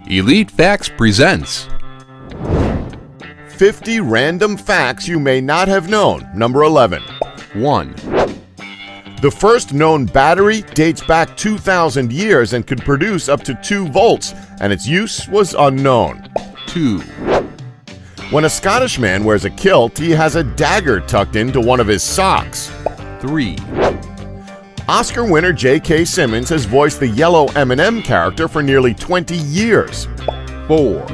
Elite Facts presents 50 Random Facts You May Not Have Known. Number 11. 1. The first known battery dates back 2,000 years and could produce up to 2 volts, and its use was unknown. 2. When a Scottish man wears a kilt, he has a dagger tucked into one of his socks. 3. Oscar winner J.K. Simmons has voiced the yellow M&M character for nearly 20 years. 4.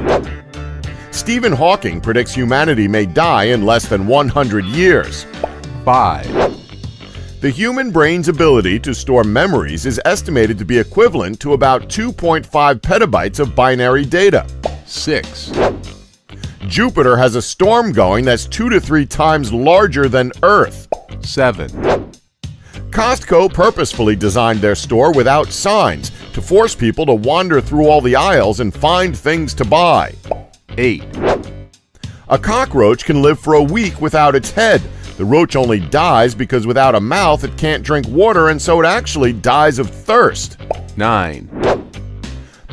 Stephen Hawking predicts humanity may die in less than 100 years. 5. The human brain's ability to store memories is estimated to be equivalent to about 2.5 petabytes of binary data. 6. Jupiter has a storm going that's 2 to 3 times larger than Earth. 7. Costco purposefully designed their store without signs to force people to wander through all the aisles and find things to buy. 8. A cockroach can live for a week without its head. The roach only dies because without a mouth it can't drink water, and so it actually dies of thirst. 9.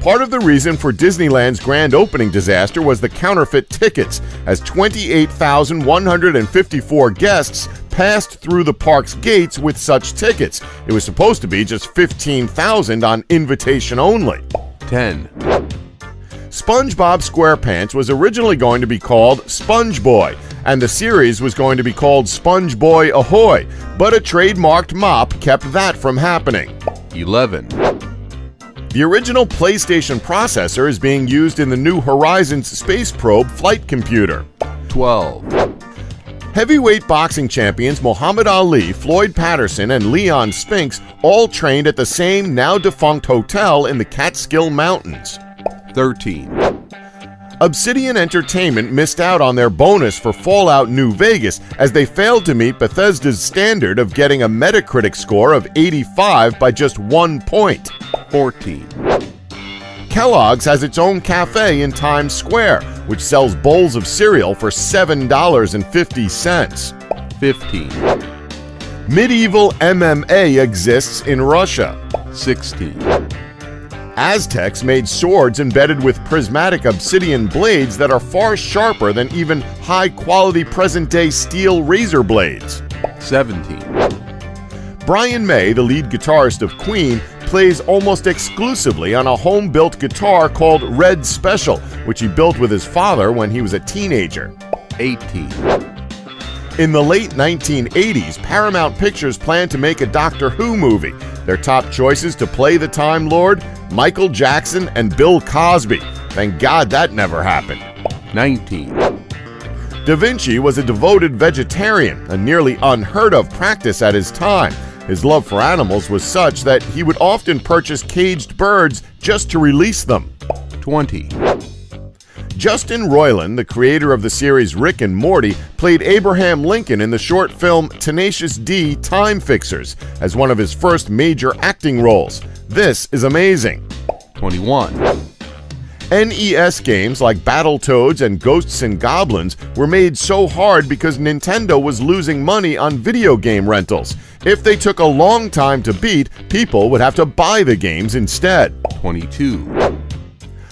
Part of the reason for Disneyland's grand opening disaster was the counterfeit tickets, as 28,154 guests passed through the park's gates with such tickets. It was supposed to be just 15,000 on invitation only. 10. SpongeBob SquarePants was originally going to be called Sponge Boy, and the series was going to be called Sponge Boy Ahoy, but a trademarked mop kept that from happening. 11. The original PlayStation processor is being used in the New Horizons space probe flight computer. 12. Heavyweight boxing champions Muhammad Ali, Floyd Patterson, and Leon Spinks all trained at the same now-defunct hotel in the Catskill Mountains. 13. Obsidian Entertainment missed out on their bonus for Fallout New Vegas as they failed to meet Bethesda's standard of getting a Metacritic score of 85 by just 1 point. 14. Kellogg's has its own cafe in Times Square, which sells bowls of cereal for $7.50. 15. Medieval MMA exists in Russia. 16. Aztecs made swords embedded with prismatic obsidian blades that are far sharper than even high-quality present-day steel razor blades. 17. Brian May, the lead guitarist of Queen, plays almost exclusively on a home-built guitar called Red Special, which he built with his father when he was a teenager. 18. In the late 1980s, Paramount Pictures planned to make a Doctor Who movie. Their top choices to play the Time Lord: Michael Jackson and Bill Cosby. Thank God that never happened. 19. Da Vinci was a devoted vegetarian, a nearly unheard of practice at his time. His love for animals was such that he would often purchase caged birds just to release them. 20. Justin Roiland, the creator of the series Rick and Morty, played Abraham Lincoln in the short film Tenacious D: Time Fixers as one of his first major acting roles. This is amazing. 21. NES games like Battletoads and Ghosts and Goblins were made so hard because Nintendo was losing money on video game rentals. If they took a long time to beat, people would have to buy the games instead. 22.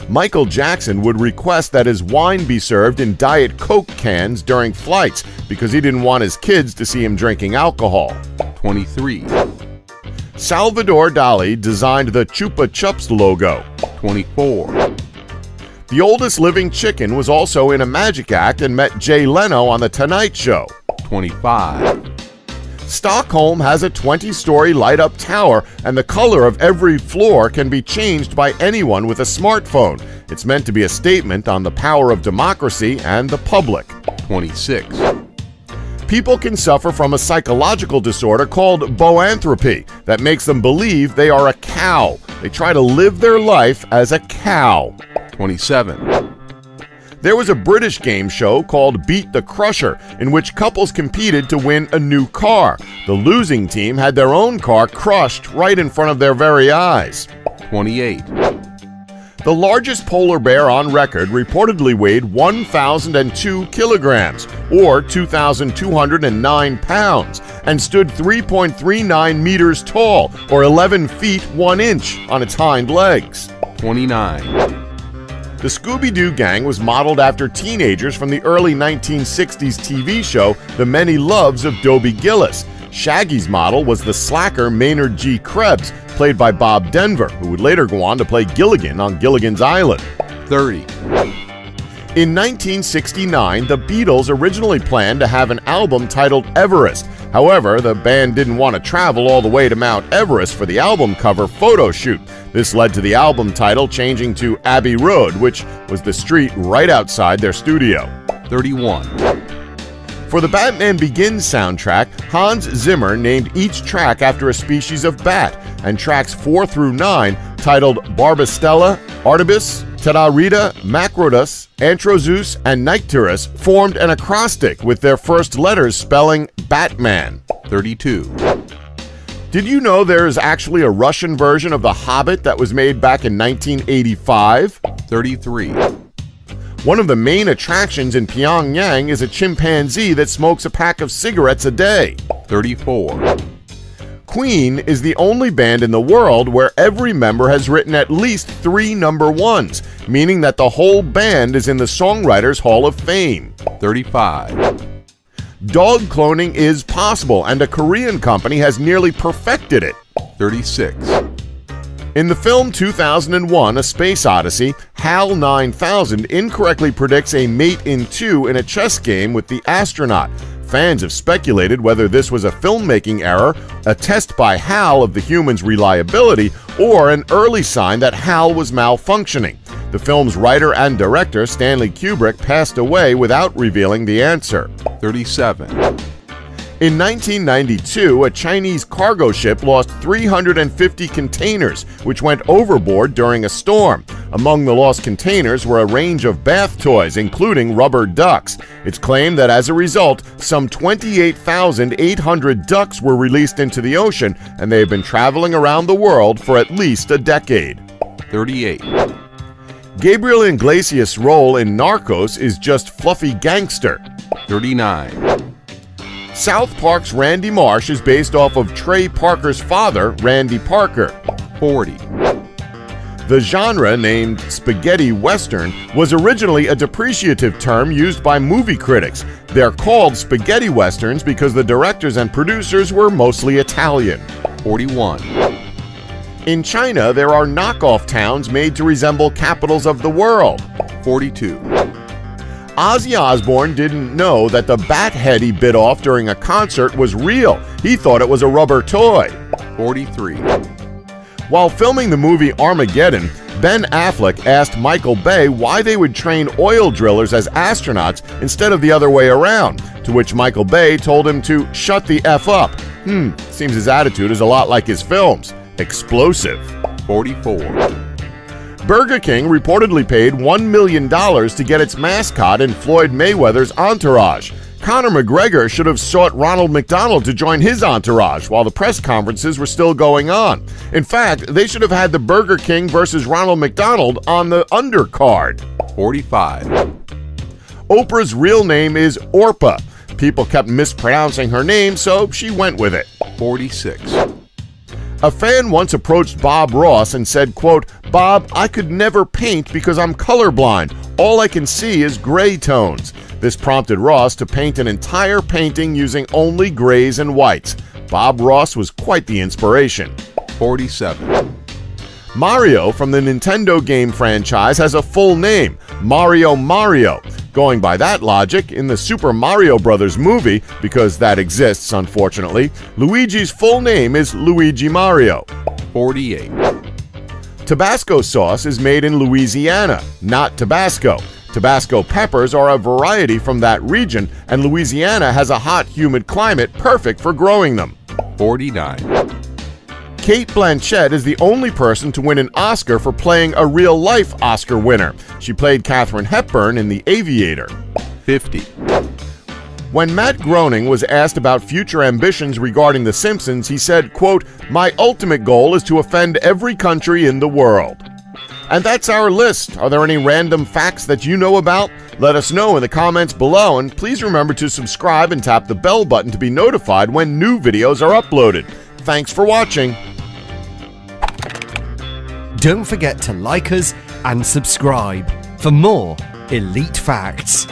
Michael Jackson would request that his wine be served in Diet Coke cans during flights because he didn't want his kids to see him drinking alcohol. 23. Salvador Dali designed the Chupa Chups logo. 24. The oldest living chicken was also in a magic act and met Jay Leno on The Tonight Show. 25. Stockholm has a 20-story light-up tower, and the color of every floor can be changed by anyone with a smartphone. It's meant to be a statement on the power of democracy and the public. 26. People can suffer from a psychological disorder called boanthropy that makes them believe they are a cow. They try to live their life as a cow. 27. There was a British game show called Beat the Crusher, in which couples competed to win a new car. The losing team had their own car crushed right in front of their very eyes. 28. The largest polar bear on record reportedly weighed 1,002 kilograms, or 2,209 pounds, and stood 3.39 meters tall, or 11 feet 1 inch, on its hind legs. 29. The Scooby-Doo gang was modeled after teenagers from the early 1960s TV show The Many Loves of Dobie Gillis. Shaggy's model was the slacker Maynard G. Krebs, played by Bob Denver, who would later go on to play Gilligan on Gilligan's Island. 30. In 1969, the Beatles originally planned to have an album titled Everest. However, the band didn't want to travel all the way to Mount Everest for the album cover photo shoot. This led to the album title changing to Abbey Road, which was the street right outside their studio. 31. For the Batman Begins soundtrack, Hans Zimmer named each track after a species of bat, and tracks 4 through 9, titled Barbastella, Artibus, Terrarita, Macrodus, Antrozeus, and Nycteris, formed an acrostic with their first letters spelling Batman. 32. Did you know there is actually a Russian version of The Hobbit that was made back in 1985? 33. One of the main attractions in Pyongyang is a chimpanzee that smokes a pack of cigarettes a day. 34. Queen is the only band in the world where every member has written at least 3 number ones, meaning that the whole band is in the Songwriters Hall of Fame. 35. Dog cloning is possible, and a Korean company has nearly perfected it. 36. In the film 2001: A Space Odyssey, HAL 9000 incorrectly predicts a mate in 2 in a chess game with the astronaut. Fans have speculated whether this was a filmmaking error, a test by HAL of the human's reliability, or an early sign that HAL was malfunctioning. The film's writer and director, Stanley Kubrick, passed away without revealing the answer. 37. In 1992, a Chinese cargo ship lost 350 containers, which went overboard during a storm. Among the lost containers were a range of bath toys, including rubber ducks. It's claimed that as a result, some 28,800 ducks were released into the ocean, and they have been traveling around the world for at least a decade. 38. Gabriel Iglesias' role in Narcos is just fluffy gangster. 39. South Park's Randy Marsh is based off of Trey Parker's father, Randy Parker. 40. The genre, named spaghetti western, was originally a depreciative term used by movie critics. They're called spaghetti westerns because the directors and producers were mostly Italian. 41. In China, there are knockoff towns made to resemble capitals of the world. 42. Ozzy Osbourne didn't know that the bat head he bit off during a concert was real. He thought it was a rubber toy. 43. While filming the movie Armageddon, Ben Affleck asked Michael Bay why they would train oil drillers as astronauts instead of the other way around, to which Michael Bay told him to shut the F up. Seems his attitude is a lot like his films. Explosive. 44. Burger King reportedly paid $1 million to get its mascot in Floyd Mayweather's entourage. Conor McGregor should have sought Ronald McDonald to join his entourage while the press conferences were still going on. In fact, they should have had the Burger King versus Ronald McDonald on the undercard. 45. Oprah's real name is Orpah. People kept mispronouncing her name, so she went with it. 46. A fan once approached Bob Ross and said, quote, "Bob, I could never paint because I'm colorblind. All I can see is gray tones." This prompted Ross to paint an entire painting using only grays and whites. Bob Ross was quite the inspiration. 47. Mario from the Nintendo game franchise has a full name, Mario Mario. Going by that logic, in the Super Mario Bros. Movie, because that exists unfortunately, Luigi's full name is Luigi Mario. 48. Tabasco sauce is made in Louisiana, not Tabasco. Tabasco peppers are a variety from that region, and Louisiana has a hot, humid climate perfect for growing them. 49. Cate Blanchett is the only person to win an Oscar for playing a real-life Oscar winner. She played Katharine Hepburn in The Aviator. 50. When Matt Groening was asked about future ambitions regarding The Simpsons, he said, quote, "My ultimate goal is to offend every country in the world." And that's our list. Are there any random facts that you know about? Let us know in the comments below, and please remember to subscribe and tap the bell button to be notified when new videos are uploaded. Thanks for watching. Don't forget to like us and subscribe. for more elite facts.